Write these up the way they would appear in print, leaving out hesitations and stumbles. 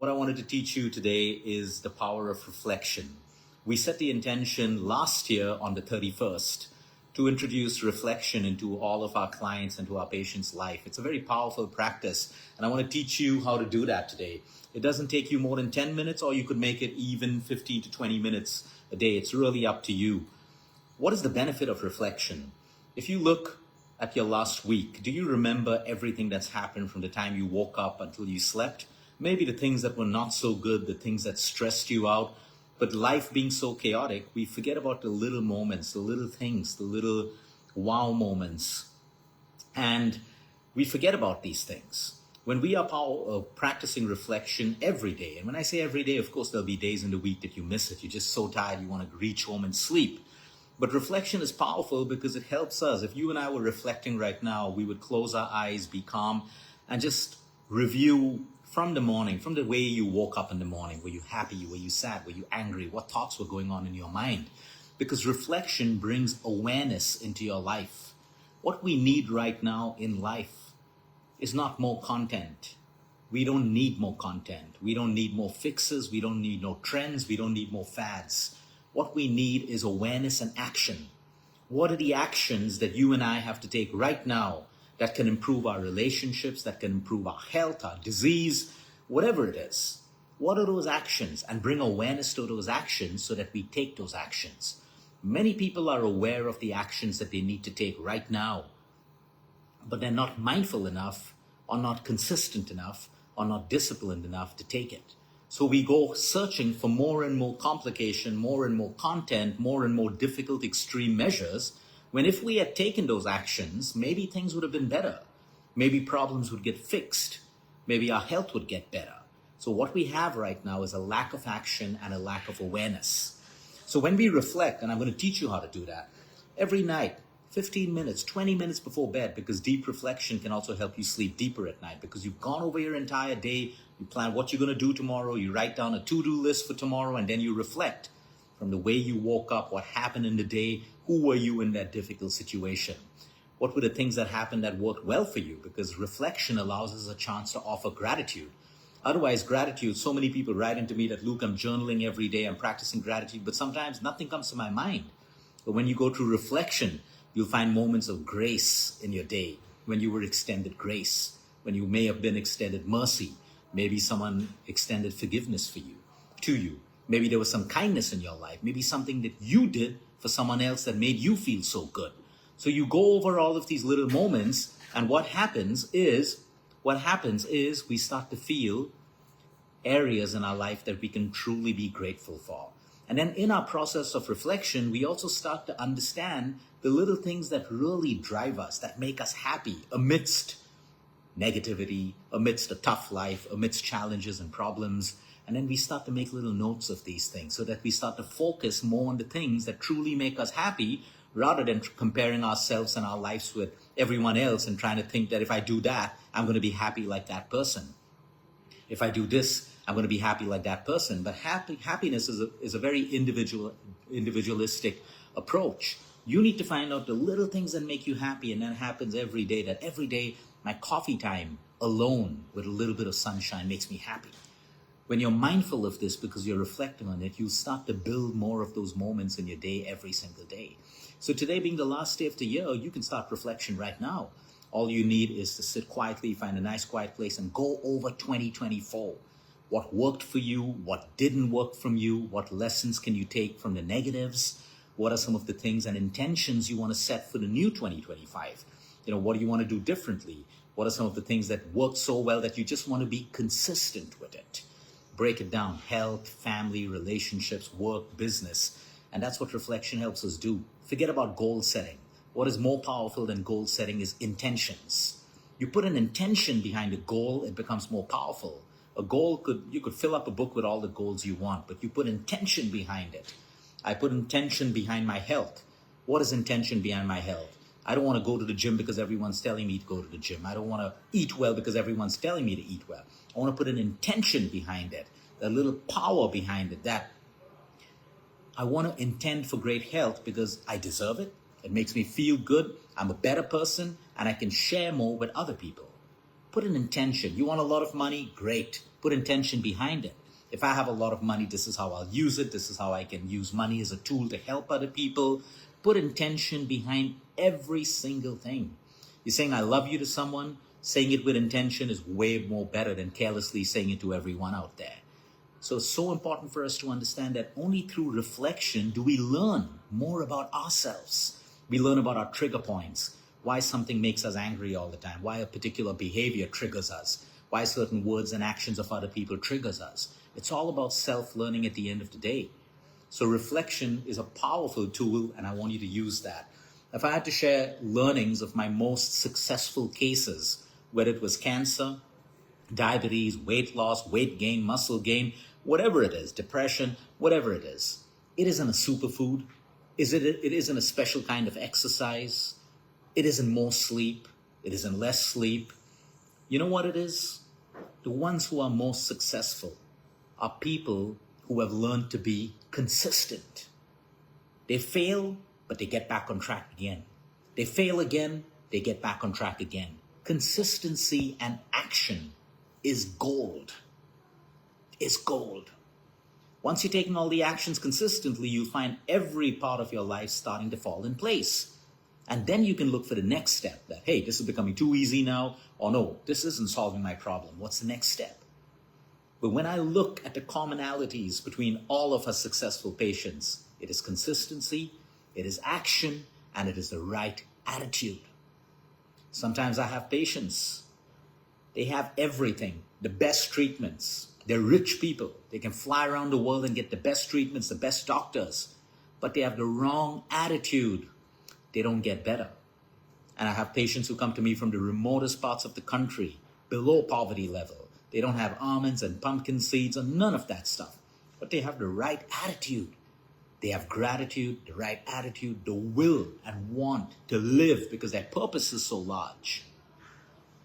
What I wanted to teach you today is the power of reflection. We set the intention last year on the 31st to introduce reflection into all of our clients and to our patients' life. It's a very powerful practice, and I want to teach you how to do that today. It doesn't take you more than 10 minutes, or you could make it even 15 to 20 minutes a day. It's really up to you. What is the benefit of reflection? If you look at your last week, do you remember everything that's happened from the time you woke up until you slept? Maybe the things that were not so good, the things that stressed you out. But life being so chaotic, we forget about the little moments, the little things, the little wow moments. And we forget about these things. When we are practicing reflection every day, and when I say every day, of course, there'll be days in the week that you miss it. You're just so tired, you want to reach home and sleep. But reflection is powerful because it helps us. If you and I were reflecting right now, we would close our eyes, be calm, and just review from the morning, from the way you woke up in the morning. Were you happy? Were you sad? Were you angry? What thoughts were going on in your mind? Because reflection brings awareness into your life. What we need right now in life is not more content. We don't need more content. We don't need more fixes. We don't need no trends. We don't need more fads. What we need is awareness and action. What are the actions that you and I have to take right now that can improve our relationships, that can improve our health, our disease, whatever it is? What are those actions? And bring awareness to those actions so that we take those actions. Many people are aware of the actions that they need to take right now, but they're not mindful enough, or not consistent enough, or not disciplined enough to take it. So we go searching for more and more complication, more and more content, more and more difficult extreme measures, when if we had taken those actions, maybe things would have been better. Maybe problems would get fixed. Maybe our health would get better. So what we have right now is a lack of action and a lack of awareness. So when we reflect, and I'm going to teach you how to do that, every night, 15 minutes, 20 minutes before bed, because deep reflection can also help you sleep deeper at night, because you've gone over your entire day, you plan what you're going to do tomorrow, you write down a to-do list for tomorrow, and then you reflect from the way you woke up, what happened in the day, who were you in that difficult situation? What were the things that happened that worked well for you? Because reflection allows us a chance to offer gratitude. Otherwise, gratitude, so many people write into me that, Luke, I'm journaling every day, I'm practicing gratitude, but sometimes nothing comes to my mind. But when you go through reflection, you'll find moments of grace in your day, when you were extended grace, when you may have been extended mercy. Maybe someone extended forgiveness to you. Maybe there was some kindness in your life. Maybe something that you did for someone else that made you feel so good. So you go over all of these little moments, and what happens is we start to feel areas in our life that we can truly be grateful for. And then in our process of reflection, we also start to understand the little things that really drive us, that make us happy amidst negativity, amidst a tough life, amidst challenges and problems. And then we start to make little notes of these things so that we start to focus more on the things that truly make us happy, rather than comparing ourselves and our lives with everyone else and trying to think that if I do that, I'm going to be happy like that person. If I do this, I'm going to be happy like that person. But happiness is a very individualistic approach. You need to find out the little things that make you happy, and that happens every day. That every day, my coffee time alone with a little bit of sunshine makes me happy. When you're mindful of this, because you're reflecting on it, you start to build more of those moments in your day every single day. So today being the last day of the year, you can start reflection right now. All you need is to sit quietly, find a nice quiet place, and go over 2024. What worked for you? What didn't work from you? What lessons can you take from the negatives? What are some of the things and intentions you want to set for the new 2025? What do you want to do differently? What are some of the things that work so well that you just want to be consistent with it? Break it down: health, family, relationships, work, business. And that's what reflection helps us do. Forget about goal setting. What is more powerful than goal setting is intentions. You put an intention behind a goal, it becomes more powerful. A goal you could fill up a book with all the goals you want, but you put intention behind it. I put intention behind my health. What is intention behind my health? I don't want to go to the gym because everyone's telling me to go to the gym. I don't want to eat well because everyone's telling me to eat well. I want to put an intention behind it, a little power behind it, that I want to intend for great health because I deserve it. It makes me feel good. I'm a better person, and I can share more with other people. Put an intention. You want a lot of money? Great. Put intention behind it. If I have a lot of money, this is how I'll use it. This is how I can use money as a tool to help other people. Put intention behind every single thing. You're saying I love you to someone, saying it with intention is way more better than carelessly saying it to everyone out there. So it's so important for us to understand that only through reflection do we learn more about ourselves. We learn about our trigger points, why something makes us angry all the time, why a particular behavior triggers us, why certain words and actions of other people triggers us. It's all about self-learning at the end of the day. So reflection is a powerful tool, and I want you to use that. If I had to share learnings of my most successful cases, whether it was cancer, diabetes, weight loss, weight gain, muscle gain, whatever it is, depression, whatever it isn't a superfood. It isn't a special kind of exercise. It isn't more sleep. It isn't less sleep. You know what it is? The ones who are most successful are people who have learned to be consistent. They fail, but they get back on track again. They fail again, they get back on track again. Consistency and action is gold. Is gold. Once you're taking all the actions consistently, you'll find every part of your life starting to fall in place. And then you can look for the next step that, hey, this is becoming too easy now, or no, this isn't solving my problem. What's the next step? But when I look at the commonalities between all of our successful patients, it is consistency, it is action, and it is the right attitude. Sometimes I have patients, they have everything, the best treatments. They're rich people. They can fly around the world and get the best treatments, the best doctors, but they have the wrong attitude. They don't get better. And I have patients who come to me from the remotest parts of the country, below poverty level. They don't have almonds and pumpkin seeds and none of that stuff, but they have the right attitude. They have gratitude, the right attitude, the will and want to live because their purpose is so large.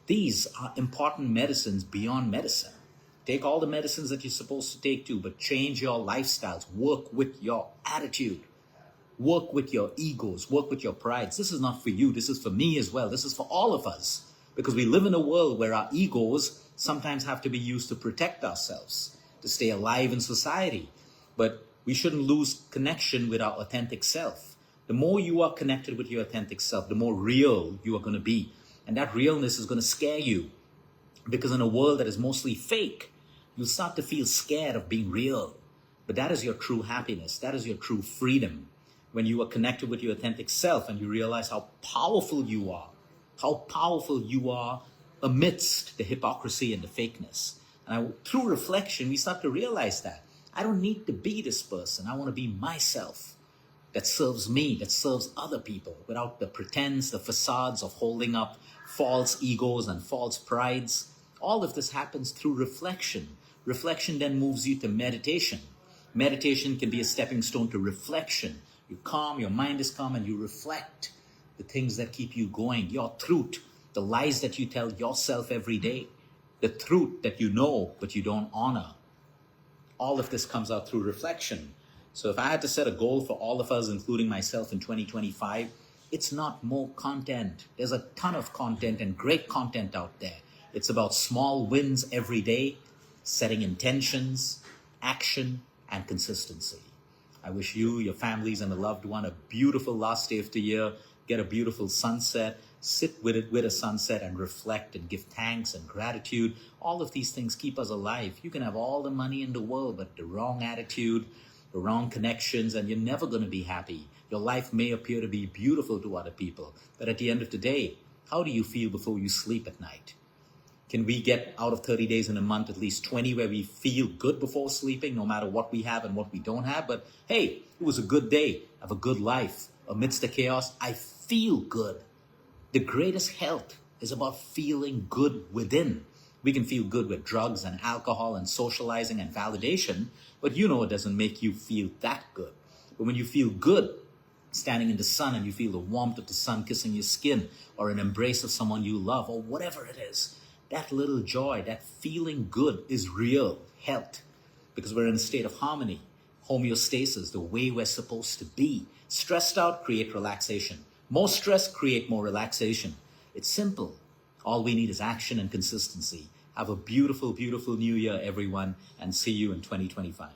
These are important medicines beyond medicine. Take all the medicines that you're supposed to take too, but change your lifestyles. Work with your attitude. Work with your egos. Work with your prides. This is not for you. This is for me as well. This is for all of us. Because we live in a world where our egos sometimes have to be used to protect ourselves, to stay alive in society. But we shouldn't lose connection with our authentic self. The more you are connected with your authentic self, the more real you are going to be. And that realness is going to scare you. Because in a world that is mostly fake, you'll start to feel scared of being real. But that is your true happiness. That is your true freedom. When you are connected with your authentic self and you realize how powerful you are amidst the hypocrisy and the fakeness. And through reflection, we start to realize that I don't need to be this person. I want to be myself that serves me, that serves other people without the pretense, the facades of holding up false egos and false prides. All of this happens through reflection. Reflection then moves you to meditation. Meditation can be a stepping stone to reflection. You calm, your mind is calm, and you reflect the things that keep you going, your truth, the lies that you tell yourself every day, the truth that you know but you don't honor. All of this comes out through reflection. So if I had to set a goal for all of us, including myself in 2025, it's not more content. There's a ton of content and great content out there. It's about small wins every day, setting intentions, action, and consistency. I wish you, your families, and a loved one a beautiful last day of the year. Get a beautiful sunset. Sit with it with a sunset and reflect and give thanks and gratitude. All of these things keep us alive. You can have all the money in the world, but the wrong attitude, the wrong connections, and you're never going to be happy. Your life may appear to be beautiful to other people, but at the end of the day, how do you feel before you sleep at night? Can we get out of 30 days in a month at least 20 where we feel good before sleeping, no matter what we have and what we don't have? But hey, it was a good day. I have a good life. Amidst the chaos, I feel good. The greatest health is about feeling good within. We can feel good with drugs and alcohol and socializing and validation, but you know it doesn't make you feel that good. But when you feel good, standing in the sun and you feel the warmth of the sun kissing your skin, or an embrace of someone you love, or whatever it is, that little joy, that feeling good is real health, because we're in a state of harmony, homeostasis, the way we're supposed to be. Stressed out, create relaxation. More stress, create more relaxation. It's simple. All we need is action and consistency. Have a beautiful, beautiful new year, everyone, and see you in 2025.